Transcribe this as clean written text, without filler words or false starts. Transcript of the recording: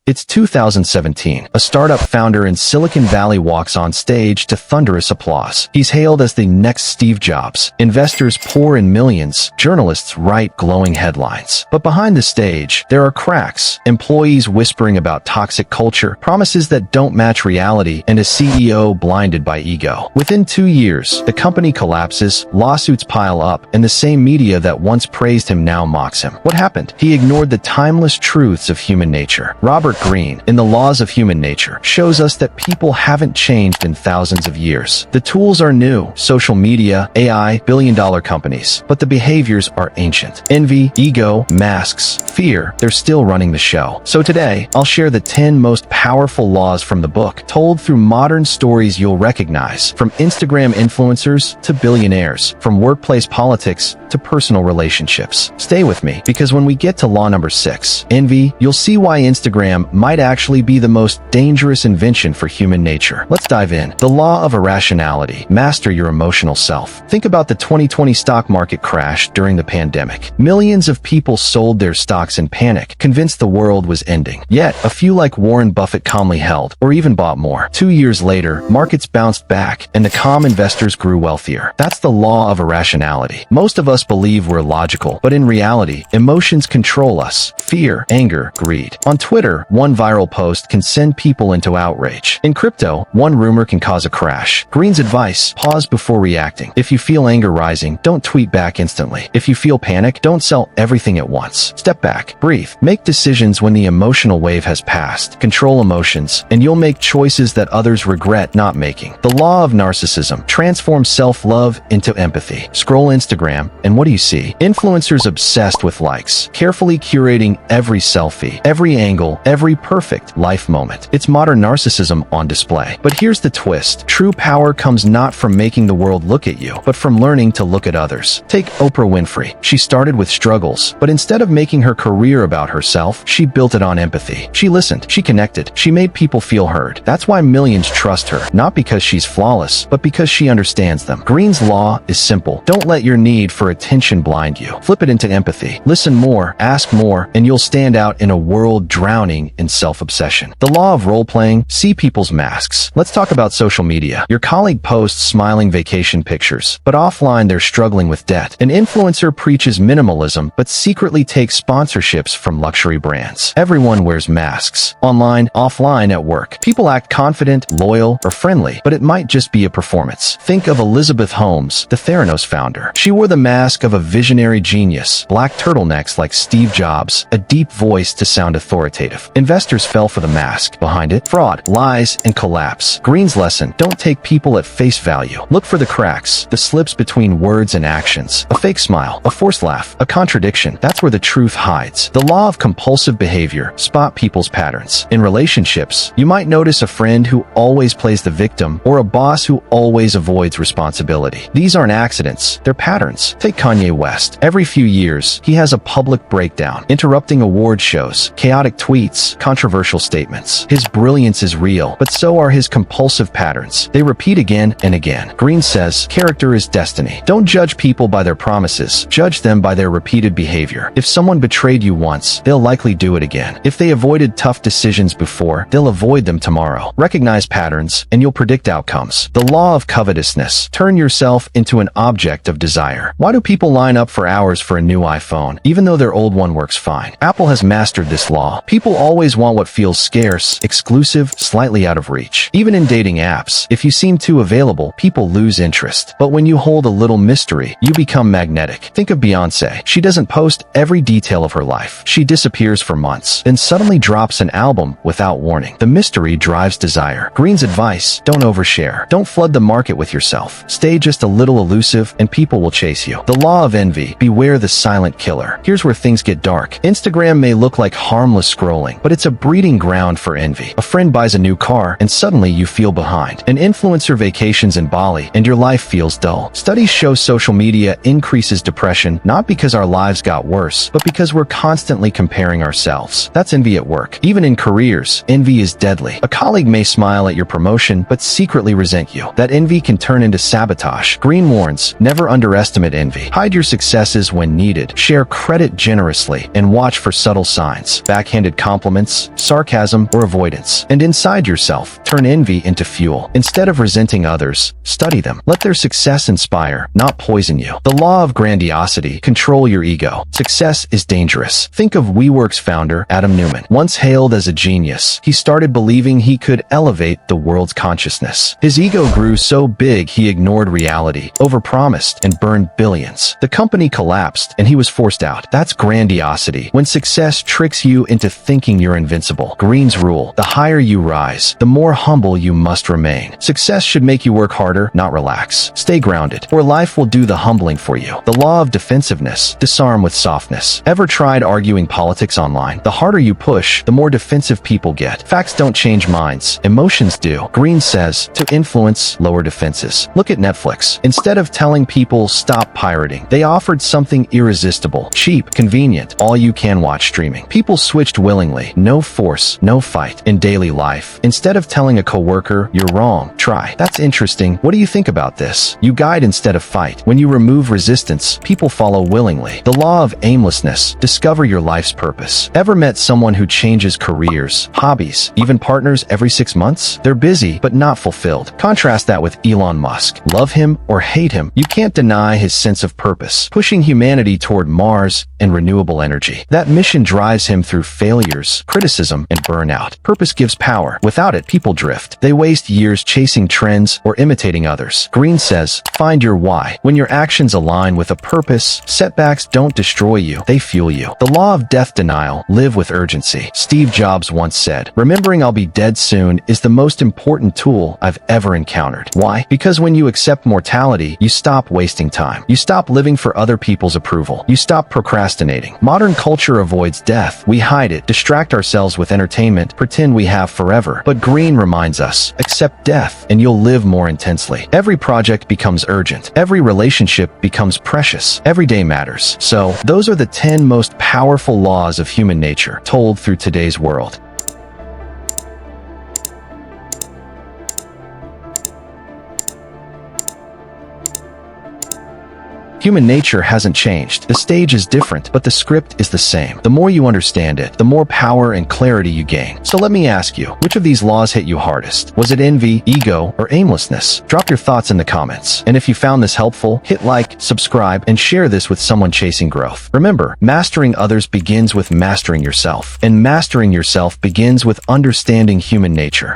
It's 2017. A startup founder in Silicon Valley walks on stage to thunderous applause. He's hailed as the next Steve Jobs. Investors pour in millions. Journalists write glowing headlines. But behind the stage, there are cracks. Employees whispering about toxic culture, promises that don't match reality, and a CEO blinded by ego. Within 2 years, the company collapses, lawsuits pile up, and the same media that once praised him now mocks him. What happened? He ignored the timeless truths of human nature. Robert Greene, in The Laws of Human Nature, shows us that people haven't changed in thousands of years. The tools are new, social media, AI, billion-dollar companies, but the behaviors are ancient. Envy, ego, masks, fear, they're still running the show. So today, I'll share the 10 most powerful laws from the book, told through modern stories you'll recognize, from Instagram influencers to billionaires, from workplace politics to personal relationships. Stay with me, because when we get to law number 6, envy, you'll see why Instagram might actually be the most dangerous invention for human nature. Let's dive in. The law of irrationality. Master your emotional self. Think about the 2020 stock market crash during the pandemic. Millions of people sold their stocks in panic, convinced the world was ending. Yet, a few like Warren Buffett calmly held, or even bought more. 2 years later, markets bounced back, and the calm investors grew wealthier. That's the law of irrationality. Most of us believe we're logical, but in reality, emotions control us. Fear, anger, greed. On Twitter, one viral post can send people into outrage. In crypto, one rumor can cause a crash. Greene's advice: pause before reacting. If you feel anger rising, don't tweet back instantly. If you feel panic, don't sell everything at once. Step back, breathe. Make decisions when the emotional wave has passed. Control emotions, and you'll make choices that others regret not making. The law of narcissism. Transform self-love into empathy. Scroll Instagram, and what do you see? Influencers obsessed with likes, carefully curating every selfie, every angle, every perfect life moment. It's modern narcissism on display. But here's the twist. True power comes not from making the world look at you, but from learning to look at others. Take Oprah Winfrey. She started with struggles, but instead of making her career about herself, she built it on empathy. She listened, she connected, she made people feel heard. That's why millions trust her, not because she's flawless, but because she understands them. Greene's law is simple. Don't let your need for attention blind you. Flip it into empathy. Listen more, ask more, and you'll stand out in a world drowning in self-obsession. The law of role-playing. See people's masks. Let's talk about social media. Your colleague posts smiling vacation pictures, but offline they're struggling with debt. An influencer preaches minimalism, but secretly takes sponsorships from luxury brands. Everyone wears masks. Online, offline, at work. People act confident, loyal, or friendly, but it might just be a performance. Think of Elizabeth Holmes, the Theranos founder. She wore the mask of a visionary genius, black turtlenecks like Steve Jobs, a deep voice to sound authoritative. Investors fell for the mask. Behind it, fraud, lies, and collapse. Greene's lesson: don't take people at face value. Look for the cracks, the slips between words and actions. A fake smile, a forced laugh, a contradiction. That's where the truth hides. The law of compulsive behavior. Spot people's patterns. In relationships, you might notice a friend who always plays the victim, or a boss who always avoids responsibility. These aren't accidents, they're patterns. Take Kanye West. Every few years, he has a public breakdown, interrupting award shows, chaotic tweets, controversial statements. His brilliance is real, but so are his compulsive patterns. They repeat again and again. Greene says, character is destiny. Don't judge people by their promises. Judge them by their repeated behavior. If someone betrayed you once, they'll likely do it again. If they avoided tough decisions before, they'll avoid them tomorrow. Recognize patterns, and you'll predict outcomes. The law of covetousness. Turn yourself into an object of desire. Why do people line up for hours for a new iPhone, even though their old one works fine? Apple has mastered this law. People always want what feels scarce, exclusive, slightly out of reach. Even in dating apps, if you seem too available, people lose interest. But when you hold a little mystery, you become magnetic. Think of Beyoncé. She doesn't post every detail of her life. She disappears for months, then suddenly drops an album without warning. The mystery drives desire. Greene's advice: don't overshare. Don't flood the market with yourself. Stay just a little elusive, and people will chase you. The law of envy. Beware the silent killer. Here's where things get dark. Instagram may look like harmless scrolling, but it's a breeding ground for envy. A friend buys a new car, and suddenly you feel behind. An influencer vacations in Bali, and your life feels dull. Studies show social media increases depression, not because our lives got worse, but because we're constantly comparing ourselves. That's envy at work. Even in careers, envy is deadly. A colleague may smile at your promotion, but secretly resent you. That envy can turn into sabotage. Greene warns, never underestimate envy. Hide your successes when needed. Share credit generously, and watch for subtle signs. Backhanded compliments elements, sarcasm, or avoidance. And inside yourself, turn envy into fuel. Instead of resenting others, study them. Let their success inspire, not poison you. The law of grandiosity: control your ego. Success is dangerous. Think of WeWork's founder, Adam Neumann. Once hailed as a genius, he started believing he could elevate the world's consciousness. His ego grew so big he ignored reality, overpromised, and burned billions. The company collapsed, and he was forced out. That's grandiosity. When success tricks you into thinking you're invincible. Greene's rule: the higher you rise, the more humble you must remain. Success should make you work harder, not relax. Stay grounded, or life will do the humbling for you. The law of defensiveness: disarm with softness. Ever tried arguing politics online? The harder you push, the more defensive people get. Facts don't change minds, emotions do. Greene says, to influence, lower defenses. Look at Netflix. Instead of telling people stop pirating, they offered something irresistible, cheap, convenient, all-you-can-watch streaming. People switched willingly. No force, no fight. In daily life, instead of telling a coworker, you're wrong, try. That's interesting. What do you think about this? You guide instead of fight. When you remove resistance, people follow willingly. The law of aimlessness: discover your life's purpose. Ever met someone who changes careers, hobbies, even partners every 6 months? They're busy, but not fulfilled. Contrast that with Elon Musk. Love him or hate him, you can't deny his sense of purpose, pushing humanity toward Mars and renewable energy. That mission drives him through failures, criticism, and burnout. Purpose gives power. Without it, people drift. They waste years chasing trends or imitating others. Greene says, find your why. When your actions align with a purpose, setbacks don't destroy you, they fuel you. The law of death denial: live with urgency. Steve Jobs once said, remembering I'll be dead soon is the most important tool I've ever encountered. Why? Because when you accept mortality, you stop wasting time. You stop living for other people's approval. You stop procrastinating. Modern culture avoids death. We hide it, distract ourselves with entertainment, pretend we have forever. But Greene reminds us, accept death, and you'll live more intensely. Every project becomes urgent. Every relationship becomes precious. Every day matters. So, those are the 10 most powerful laws of human nature, told through today's world. Human nature hasn't changed. The stage is different, but the script is the same. The more you understand it, the more power and clarity you gain. So let me ask you, which of these laws hit you hardest? Was it envy, ego, or aimlessness? Drop your thoughts in the comments. And if you found this helpful, hit like, subscribe, and share this with someone chasing growth. Remember, mastering others begins with mastering yourself. And mastering yourself begins with understanding human nature.